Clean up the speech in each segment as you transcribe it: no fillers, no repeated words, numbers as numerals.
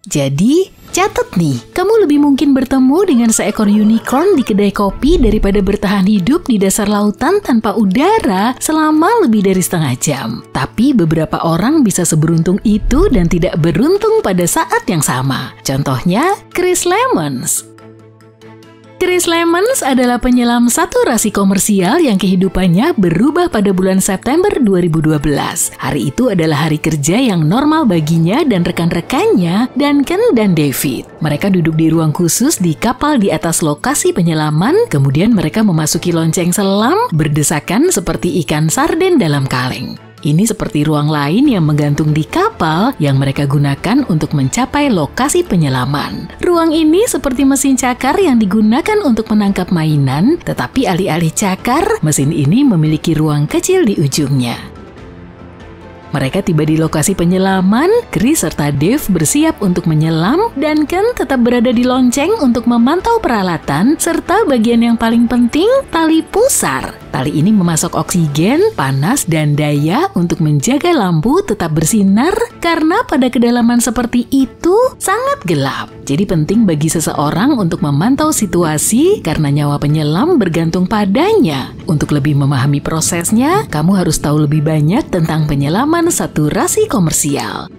Jadi, catat nih, kamu lebih mungkin bertemu dengan seekor unicorn di kedai kopi daripada bertahan hidup di dasar lautan tanpa udara selama lebih dari setengah jam. Tapi beberapa orang bisa seberuntung itu dan tidak beruntung pada saat yang sama. Contohnya, Chris Lemons. Chris Lemons adalah penyelam saturasi komersial yang kehidupannya berubah pada bulan September 2012. Hari itu adalah hari kerja yang normal baginya dan rekan-rekannya, Duncan dan David. Mereka duduk di ruang khusus di kapal di atas lokasi penyelaman, kemudian mereka memasuki lonceng selam berdesakan seperti ikan sarden dalam kaleng. Ini seperti ruang lain yang menggantung di kapal yang mereka gunakan untuk mencapai lokasi penyelaman. Ruang ini seperti mesin cakar yang digunakan untuk menangkap mainan, tetapi alih-alih cakar, mesin ini memiliki ruang kecil di ujungnya. Mereka tiba di lokasi penyelaman, Chris serta Dave bersiap untuk menyelam, dan Ken tetap berada di lonceng untuk memantau peralatan, serta bagian yang paling penting, tali pusar. Tali ini memasok oksigen, panas, dan daya untuk menjaga lampu tetap bersinar, karena pada kedalaman seperti itu sangat gelap. Jadi penting bagi seseorang untuk memantau situasi karena nyawa penyelam bergantung padanya. Untuk lebih memahami prosesnya, kamu harus tahu lebih banyak tentang penyelaman saturasi komersial.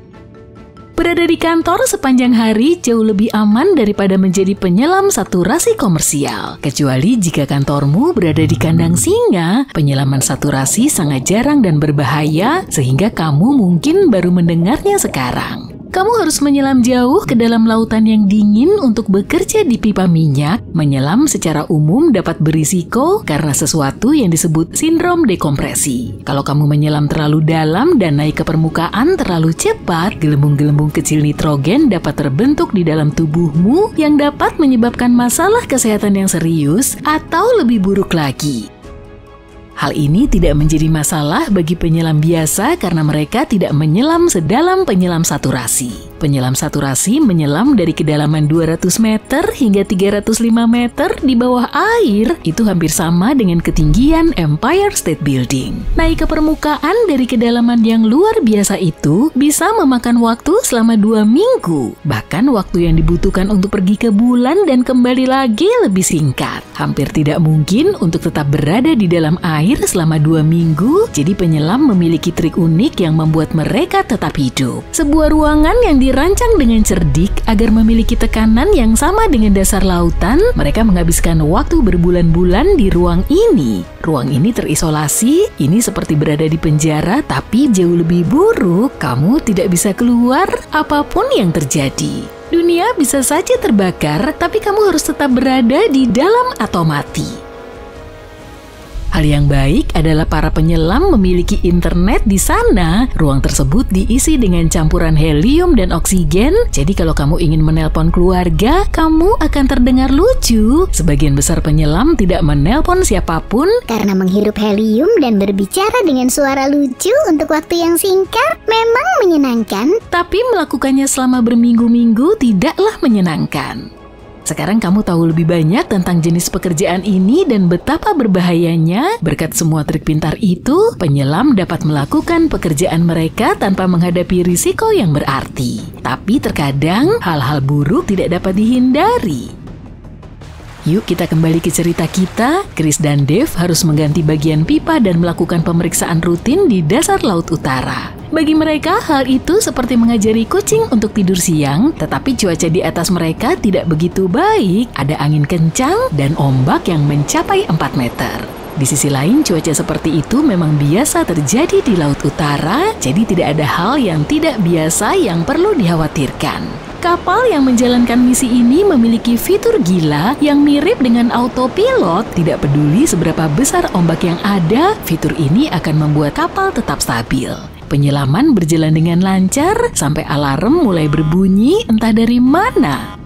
Berada di kantor sepanjang hari jauh lebih aman daripada menjadi penyelam saturasi komersial. Kecuali jika kantormu berada di kandang singa, penyelaman saturasi sangat jarang dan berbahaya sehingga kamu mungkin baru mendengarnya sekarang. Kamu harus menyelam jauh ke dalam lautan yang dingin untuk bekerja di pipa minyak. Menyelam secara umum dapat berisiko karena sesuatu yang disebut sindrom dekompresi. Kalau kamu menyelam terlalu dalam dan naik ke permukaan terlalu cepat, gelembung-gelembung kecil nitrogen dapat terbentuk di dalam tubuhmu yang dapat menyebabkan masalah kesehatan yang serius atau lebih buruk lagi. Hal ini tidak menjadi masalah bagi penyelam biasa karena mereka tidak menyelam sedalam penyelam saturasi. Penyelam saturasi menyelam dari kedalaman 200 meter hingga 305 meter di bawah air. Itu hampir sama dengan ketinggian Empire State Building. Naik ke permukaan dari kedalaman yang luar biasa itu bisa memakan waktu selama 2 minggu. Bahkan waktu yang dibutuhkan untuk pergi ke bulan dan kembali lagi lebih singkat. Hampir tidak mungkin untuk tetap berada di dalam air selama 2 minggu, jadi penyelam memiliki trik unik yang membuat mereka tetap hidup. Sebuah ruangan yang dirancang dengan cerdik agar memiliki tekanan yang sama dengan dasar lautan, mereka menghabiskan waktu berbulan-bulan di ruang ini. Ruang ini terisolasi, ini seperti berada di penjara, tapi jauh lebih buruk, kamu tidak bisa keluar apapun yang terjadi. Dunia bisa saja terbakar, tapi kamu harus tetap berada di dalam atau mati. Hal yang baik adalah para penyelam memiliki internet di sana. Ruang tersebut diisi dengan campuran helium dan oksigen. Jadi kalau kamu ingin menelpon keluarga, kamu akan terdengar lucu. Sebagian besar penyelam tidak menelpon siapapun karena menghirup helium dan berbicara dengan suara lucu untuk waktu yang singkat memang menyenangkan. Tapi melakukannya selama berminggu-minggu tidaklah menyenangkan. Sekarang kamu tahu lebih banyak tentang jenis pekerjaan ini dan betapa berbahayanya. Berkat semua trik pintar itu, penyelam dapat melakukan pekerjaan mereka tanpa menghadapi risiko yang berarti. Tapi terkadang hal-hal buruk tidak dapat dihindari. Yuk kita kembali ke cerita kita. Chris dan Dave harus mengganti bagian pipa dan melakukan pemeriksaan rutin di dasar Laut Utara. Bagi mereka, hal itu seperti mengajari kucing untuk tidur siang, tetapi cuaca di atas mereka tidak begitu baik. Ada angin kencang dan ombak yang mencapai 4 meter. Di sisi lain, cuaca seperti itu memang biasa terjadi di Laut Utara, jadi tidak ada hal yang tidak biasa yang perlu dikhawatirkan. Kapal yang menjalankan misi ini memiliki fitur gila yang mirip dengan autopilot. Tidak peduli seberapa besar ombak yang ada, fitur ini akan membuat kapal tetap stabil. Penyelaman berjalan dengan lancar sampai alarm mulai berbunyi entah dari mana.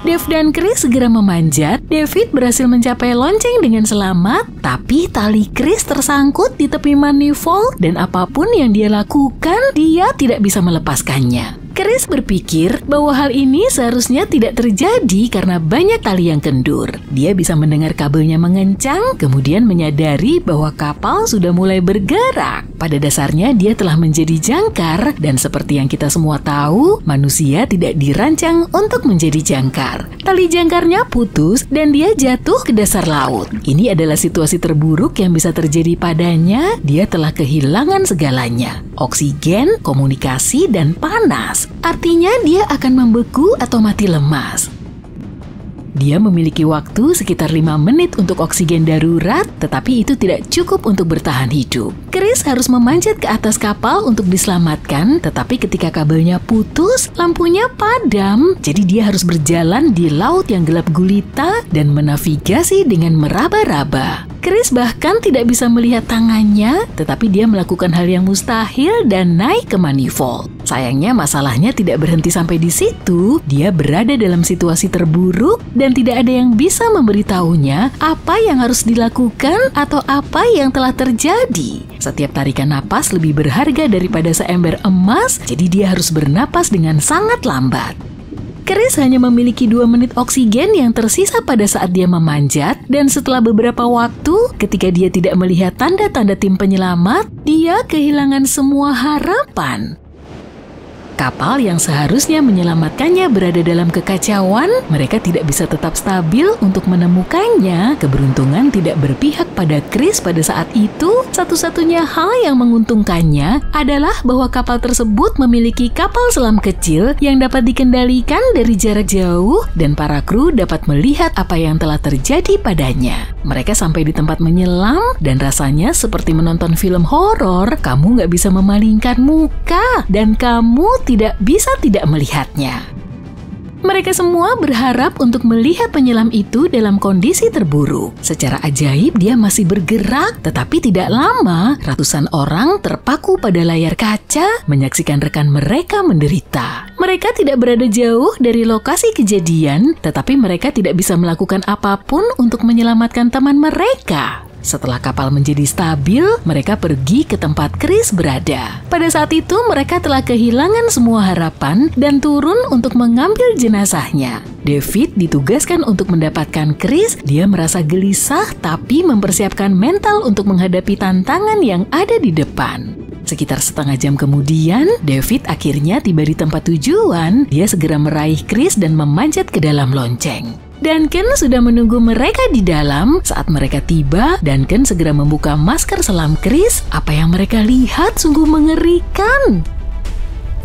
Dave dan Chris segera memanjat. David berhasil mencapai lonceng dengan selamat, tapi tali Chris tersangkut di tepi manifold dan apapun yang dia lakukan, dia tidak bisa melepaskannya. Chris berpikir bahwa hal ini seharusnya tidak terjadi karena banyak tali yang kendur. Dia bisa mendengar kabelnya mengencang, kemudian menyadari bahwa kapal sudah mulai bergerak. Pada dasarnya dia telah menjadi jangkar, dan seperti yang kita semua tahu, manusia tidak dirancang untuk menjadi jangkar. Tali jangkarnya putus dan dia jatuh ke dasar laut. Ini adalah situasi terburuk yang bisa terjadi padanya. Dia telah kehilangan segalanya: oksigen, komunikasi, dan panas. Artinya dia akan membeku atau mati lemas. Dia memiliki waktu sekitar 5 menit untuk oksigen darurat, tetapi itu tidak cukup untuk bertahan hidup. Chris harus memanjat ke atas kapal untuk diselamatkan, tetapi ketika kabelnya putus, lampunya padam, jadi dia harus berjalan di laut yang gelap gulita dan menavigasi dengan meraba-raba. Chris bahkan tidak bisa melihat tangannya, tetapi dia melakukan hal yang mustahil dan naik ke manifold. Sayangnya masalahnya tidak berhenti sampai di situ. Dia berada dalam situasi terburuk dan tidak ada yang bisa memberitahunya apa yang harus dilakukan atau apa yang telah terjadi. Setiap tarikan napas lebih berharga daripada seember emas, jadi dia harus bernapas dengan sangat lambat. Chris hanya memiliki 2 menit oksigen yang tersisa pada saat dia memanjat, dan setelah beberapa waktu, ketika dia tidak melihat tanda-tanda tim penyelamat, dia kehilangan semua harapan. Kapal yang seharusnya menyelamatkannya berada dalam kekacauan. Mereka tidak bisa tetap stabil untuk menemukannya. Keberuntungan tidak berpihak pada Chris pada saat itu. Satu-satunya hal yang menguntungkannya adalah bahwa kapal tersebut memiliki kapal selam kecil yang dapat dikendalikan dari jarak jauh, dan para kru dapat melihat apa yang telah terjadi padanya. Mereka sampai di tempat menyelam, dan rasanya seperti menonton film horor. Kamu nggak bisa memalingkan muka, dan kamu tidak bisa tidak melihatnya. Mereka semua berharap untuk melihat penyelam itu dalam kondisi terburuk. Secara ajaib dia masih bergerak, tetapi tidak lama ratusan orang terpaku pada layar kaca menyaksikan rekan mereka menderita. Mereka tidak berada jauh dari lokasi kejadian, tetapi mereka tidak bisa melakukan apapun untuk menyelamatkan teman mereka. Setelah kapal menjadi stabil, mereka pergi ke tempat Chris berada. Pada saat itu, mereka telah kehilangan semua harapan dan turun untuk mengambil jenazahnya. David ditugaskan untuk mendapatkan Chris. Dia merasa gelisah tapi mempersiapkan mental untuk menghadapi tantangan yang ada di depan. Sekitar setengah jam kemudian, David akhirnya tiba di tempat tujuan. Dia segera meraih Chris dan memanjat ke dalam lonceng. Duncan sudah menunggu mereka di dalam. Saat mereka tiba, Duncan segera membuka masker selam Chris. Apa yang mereka lihat sungguh mengerikan.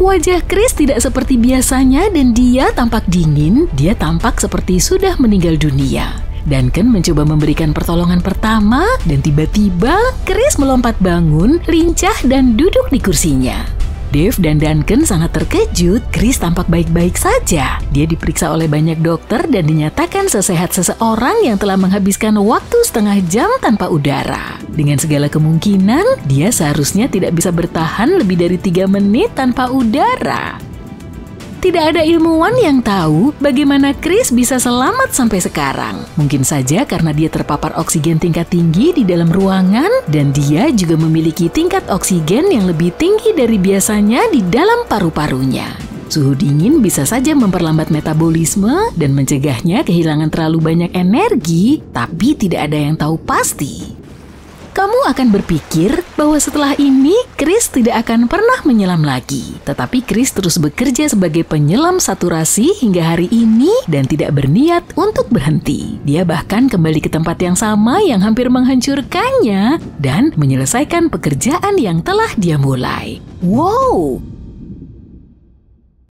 Wajah Chris tidak seperti biasanya dan dia tampak dingin. Dia tampak seperti sudah meninggal dunia. Duncan mencoba memberikan pertolongan pertama dan tiba-tiba Chris melompat bangun, lincah dan duduk di kursinya. Dave dan Duncan sangat terkejut. Chris tampak baik-baik saja. Dia diperiksa oleh banyak dokter dan dinyatakan sesehat seseorang yang telah menghabiskan waktu setengah jam tanpa udara. Dengan segala kemungkinan, dia seharusnya tidak bisa bertahan lebih dari 3 menit tanpa udara. Tidak ada ilmuwan yang tahu bagaimana Chris bisa selamat sampai sekarang. Mungkin saja karena dia terpapar oksigen tingkat tinggi di dalam ruangan dan dia juga memiliki tingkat oksigen yang lebih tinggi dari biasanya di dalam paru-parunya. Suhu dingin bisa saja memperlambat metabolisme dan mencegahnya kehilangan terlalu banyak energi, tapi tidak ada yang tahu pasti. Kamu akan berpikir bahwa setelah ini Chris tidak akan pernah menyelam lagi. Tetapi Chris terus bekerja sebagai penyelam saturasi hingga hari ini dan tidak berniat untuk berhenti. Dia bahkan kembali ke tempat yang sama yang hampir menghancurkannya dan menyelesaikan pekerjaan yang telah dia mulai. Wow!